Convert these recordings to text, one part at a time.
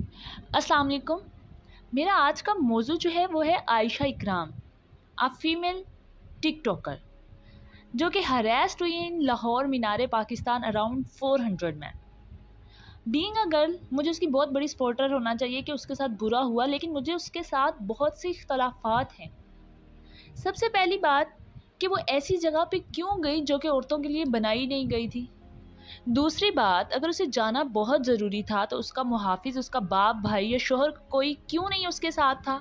अस्सलाम वालेकुम। मेरा आज का मौजू जो है वो है आयशा इकराम, अ फीमेल टिकटॉकर, जो कि हरेस्ड हुई इन लाहौर मीनार पाकिस्तान अराउंड 400 में। बीइंग अ गर्ल मुझे उसकी बहुत बड़ी सपोर्टर होना चाहिए कि उसके साथ बुरा हुआ, लेकिन मुझे उसके साथ बहुत सी इख्तलाफात हैं। सबसे पहली बात कि वो ऐसी जगह पे क्यों गई जो कि औरतों के लिए बनाई नहीं गई थी। दूसरी बात, अगर उसे जाना बहुत ज़रूरी था तो उसका मुहाफिज, उसका बाप, भाई या शोहर कोई क्यों नहीं उसके साथ था।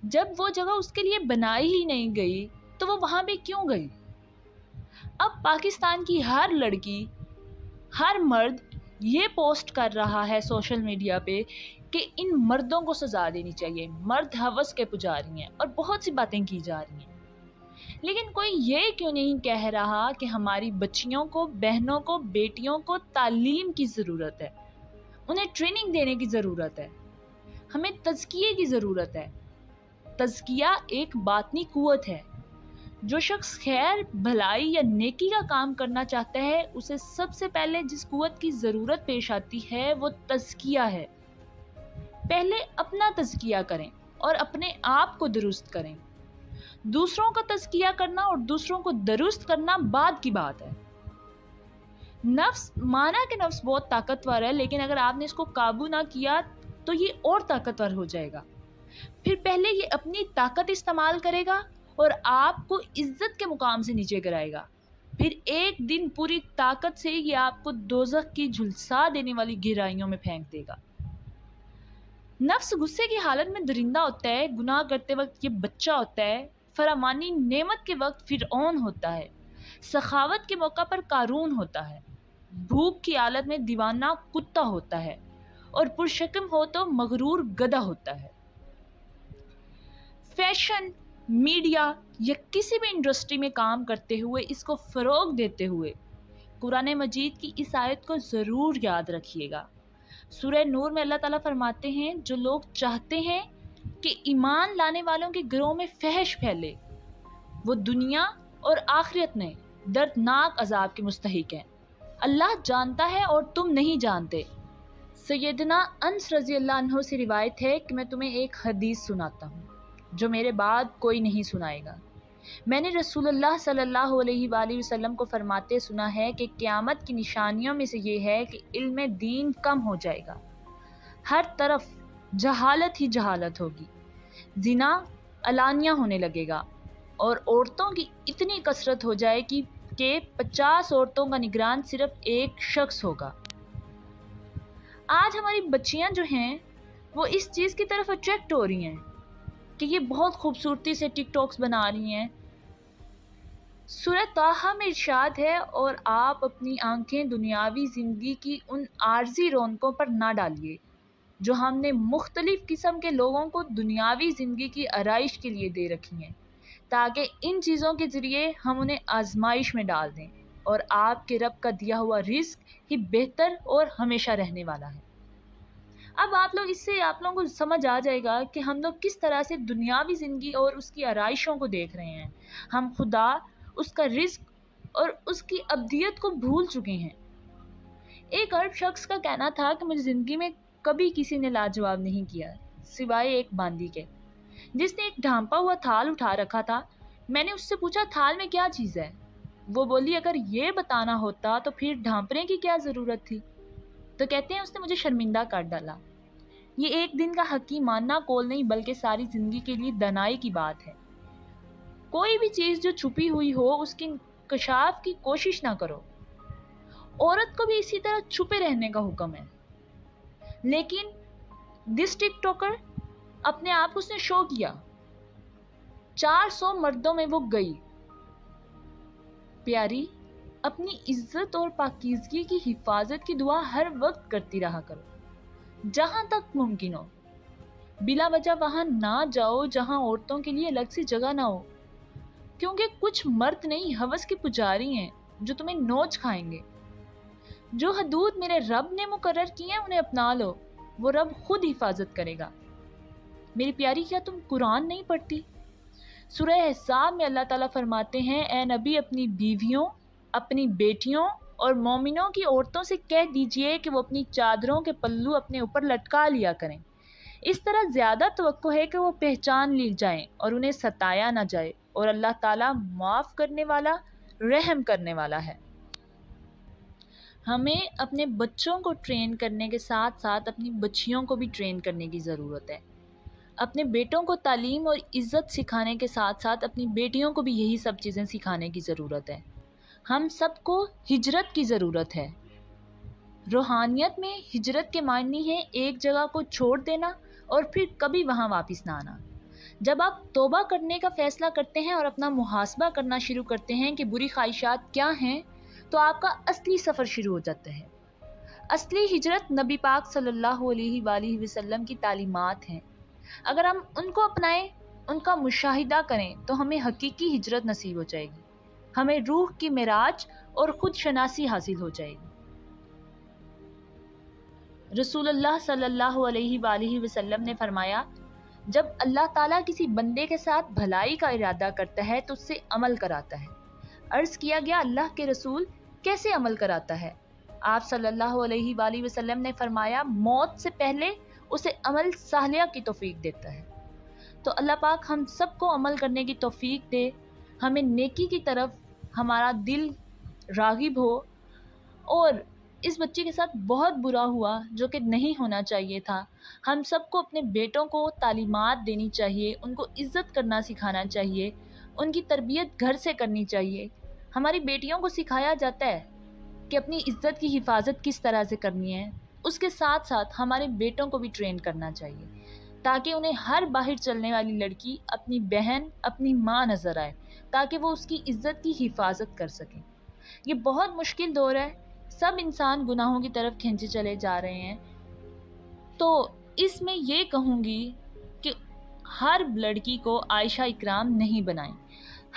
जब वो जगह उसके लिए बनाई ही नहीं गई तो वो वहाँ पे क्यों गई। अब पाकिस्तान की हर लड़की, हर मर्द ये पोस्ट कर रहा है सोशल मीडिया पे कि इन मर्दों को सज़ा देनी चाहिए, मर्द हवस के पुजारी हैं, और बहुत सी बातें की जा रही हैं। लेकिन कोई ये क्यों नहीं कह रहा कि हमारी बच्चियों को, बहनों को, बेटियों को तालीम की ज़रूरत है, उन्हें ट्रेनिंग देने की ज़रूरत है, हमें तज़किये की ज़रूरत है। तज़किया एक बातनी क़ुव्वत है। जो शख्स खैर, भलाई या नेकी का काम करना चाहता है, उसे सबसे पहले जिस क़ुव्वत की ज़रूरत पेश आती है वो तज़किया है। पहले अपना तज़किया करें और अपने आप को दुरुस्त करें। दूसरों का तज़किया करना और दूसरों को दुरुस्त करना बाद की बात है। नफ्स, माना कि नफ्स बहुत ताकतवर है, लेकिन अगर आपने इसको काबू ना किया तो ये और ताकतवर हो जाएगा। फिर पहले ये अपनी ताकत इस्तेमाल करेगा और आपको इज्जत के मुकाम से नीचे गिराएगा। फिर एक दिन पूरी ताकत से ये आपको दोज़ख की झुलसा देने वाली गहराइयों में फेंक देगा। नफ्स गुस्से की हालत में दरिंदा होता है, गुनाह करते वक्त ये बच्चा होता है, फरामानी नेमत के वक्त फिरऔन होता है, सखावत के मौका पर कारून होता है, भूख की हालत में दीवाना कुत्ता होता है, और पुरशक्म हो तो मगरूर गधा होता है। फैशन, मीडिया या किसी भी इंडस्ट्री में काम करते हुए, इसको फ़रोग देते हुए कुरान मजीद की इस आयत को ज़रूर याद रखिएगा। सूरह नूर में अल्लाह ताला फरमाते हैं, जो लोग चाहते हैं कि ईमान लाने वालों के गिरोह में फहश फैले, वो दुनिया और आखिरत में दर्दनाक अजाब के मुस्तहिक हैं। अल्लाह जानता है और तुम नहीं जानते। सैयदना अनस रज़ी अल्लाह अन्हु से रिवायत है कि मैं तुम्हें एक हदीस सुनाता हूँ जो मेरे बाद कोई नहीं सुनाएगा। मैंने रसूलुल्लाह सल्लल्लाहु अलैहि वसल्लम को फरमाते सुना है कि क़यामत की निशानियों में से ये है कि इल्म दीन कम हो जाएगा, हर तरफ जहालत ही जहालत होगी, ज़िना अलानिया होने लगेगा, और औरतों की इतनी कसरत हो जाएगी कि 50 औरतों का निगरान सिर्फ एक शख्स होगा। आज हमारी बच्चियां जो हैं वो इस चीज़ की तरफ अट्रैक्ट हो रही हैं कि ये बहुत खूबसूरती से टिकटॉक्स बना रही हैं। सूरह ताहा में इरशाद है, और आप अपनी आंखें दुनियावी ज़िंदगी की उन आर्जी रौनकों पर ना डालिए जो हमने मुख्तलिफ़ किस्म के लोगों को दुनियावी ज़िंदगी की आराइश के लिए दे रखी हैं, ताकि इन चीज़ों के ज़रिए हम उन्हें आजमाइश में डाल दें, और आपके रब का दिया हुआ रिज़्क ही बेहतर और हमेशा रहने वाला है। अब आप लोगों को समझ आ जाएगा कि हम लोग किस तरह से दुनियावी ज़िंदगी और उसकी आराइशों को देख रहे हैं। हम खुदा, उसका रिज़्क और उसकी अब्दियत को भूल चुके हैं। एक अरब शख्स का कहना था कि मुझे ज़िंदगी में कभी किसी ने लाजवाब नहीं किया सिवाय एक बांदी के, जिसने एक ढांपा हुआ थाल उठा रखा था। मैंने उससे पूछा, थाल में क्या चीज़ है? वो बोली, अगर ये बताना होता तो फिर ढांपने की क्या ज़रूरत थी। तो कहते हैं, उसने मुझे शर्मिंदा कर डाला। ये एक दिन का हकीमाना कौल नहीं, बल्कि सारी ज़िंदगी के लिए दनाई की बात है। कोई भी चीज़ जो छुपी हुई हो उसकी इंकशाफ की कोशिश ना करो। औरत को भी इसी तरह छुपे रहने का हुक्म है। लेकिन दिस टिकटॉकर, अपने आप को उसने शो किया, 400 मर्दों में वो गई। प्यारी, अपनी इज्जत और पाकीज़गी की हिफाजत की दुआ हर वक्त करती रहा करो, जहाँ तक मुमकिन हो। बिला वजह वहाँ ना जाओ जहाँ औरतों के लिए अलग सी जगह ना हो, क्योंकि कुछ मर्द नहीं, हवस के पुजारी हैं जो तुम्हें नोच खाएंगे। जो हदूद मेरे रब ने मुकर्रर की हैं उन्हें अपना लो, वो रब खुद हिफाजत करेगा। मेरी प्यारी, क्या तुम कुरान नहीं पढ़ती? सूरह हिसाब में अल्लाह ताला फरमाते हैं, ए नबी, अपनी बीवियों, अपनी बेटियों اور مومنوں کی عورتوں سے کہہ دیجئے کہ وہ اپنی چادروں کے پلو اپنے اوپر لٹکا لیا کریں۔ اس طرح زیادہ توقع ہے کہ وہ پہچان لی جائیں اور انہیں ستایا نہ جائے، اور اللہ تعالیٰ معاف کرنے والا، رحم کرنے والا ہے۔ ہمیں اپنے بچوں کو ٹرین کرنے کے ساتھ ساتھ اپنی بچیوں کو بھی ٹرین کرنے کی ضرورت ہے۔ اپنے بیٹوں کو تعلیم اور عزت سکھانے کے ساتھ ساتھ اپنی بیٹیوں کو بھی یہی سب چیزیں سکھانے کی ضرورت ہے۔ ہم سب کو ہجرت کی ضرورت ہے۔ روحانیت میں ہجرت کے معنی ہے ایک جگہ کو چھوڑ دینا اور پھر کبھی وہاں واپس نہ آنا۔ جب آپ توبہ کرنے کا فیصلہ کرتے ہیں اور اپنا محاسبہ کرنا شروع کرتے ہیں کہ بری خواہشات کیا ہیں، تو آپ کا اصلی سفر شروع ہو جاتا ہے۔ اصلی ہجرت نبی پاک صلی اللہ علیہ وآلہ وسلم کی تعلیمات ہیں۔ اگر ہم ان کو اپنائیں، ان کا مشاہدہ کریں، تو ہمیں حقیقی ہجرت نصیب ہو جائے گی۔ ہمیں روح کی معراج اور خود شناسی حاصل ہو جائے گی۔ رسول اللہ صلی اللہ علیہ وآلہ وسلم نے فرمایا، جب اللہ تعالیٰ کسی بندے کے ساتھ بھلائی کا ارادہ کرتا ہے تو اس سے عمل کراتا ہے۔ عرض کیا گیا، اللہ کے رسول کیسے عمل کراتا ہے؟ آپ صلی اللہ علیہ وآلہ وسلم نے فرمایا، موت سے پہلے اسے عمل صالحہ کی توفیق دیتا ہے۔ تو اللہ پاک ہم سب کو عمل کرنے کی توفیق دے، ہمیں نیکی کی طرف ہمارا دل راغب ہو، اور اس بچے کے ساتھ بہت برا ہوا جو کہ نہیں ہونا چاہیے تھا۔ ہم سب کو اپنے بیٹوں کو تعلیمات دینی چاہیے، ان کو عزت کرنا سکھانا چاہیے، ان کی تربیت گھر سے کرنی چاہیے۔ ہماری بیٹیوں کو سکھایا جاتا ہے کہ اپنی عزت کی حفاظت کس طرح سے کرنی ہے، اس کے ساتھ ساتھ ہمارے بیٹوں کو بھی ٹرین کرنا چاہیے تاکہ انہیں ہر باہر چلنے والی لڑکی اپنی بہن، اپنی ماں نظر آئے، تاکہ وہ اس کی عزت کی حفاظت کر سکیں۔ یہ بہت مشکل دور ہے، سب انسان گناہوں کی طرف کھینچے چلے جا رہے ہیں۔ تو اس میں یہ کہوں گی کہ ہر لڑکی کو عائشہ اکرام نہیں بنائیں،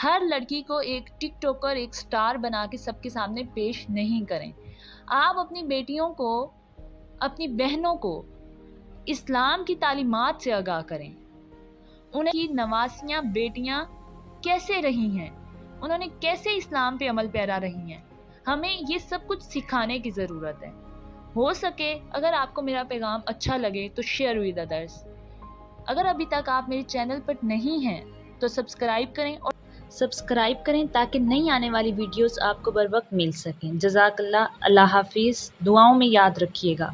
ہر لڑکی کو ایک ٹک ٹاکر، ایک سٹار بنا کے سب کے سامنے پیش نہیں کریں۔ آپ اپنی بیٹیوں کو، اپنی بہنوں کو اسلام کی تعلیمات سے آگاہ کریں۔ انہیں کی نواسیاں بیٹیاں کیسے رہی ہیں، انہوں نے کیسے اسلام پہ عمل پیرا رہی ہیں، ہمیں یہ سب کچھ سکھانے کی ضرورت ہے۔ ہو سکے اگر آپ کو میرا پیغام اچھا لگے تو شیئر ود ادرس۔ اگر ابھی تک آپ میرے چینل پر نہیں ہیں تو سبسکرائب کریں تاکہ نئی آنے والی ویڈیوز آپ کو بر وقت مل سکیں۔ جزاک اللہ، اللہ حافظ، دعاؤں میں یاد رکھیے گا۔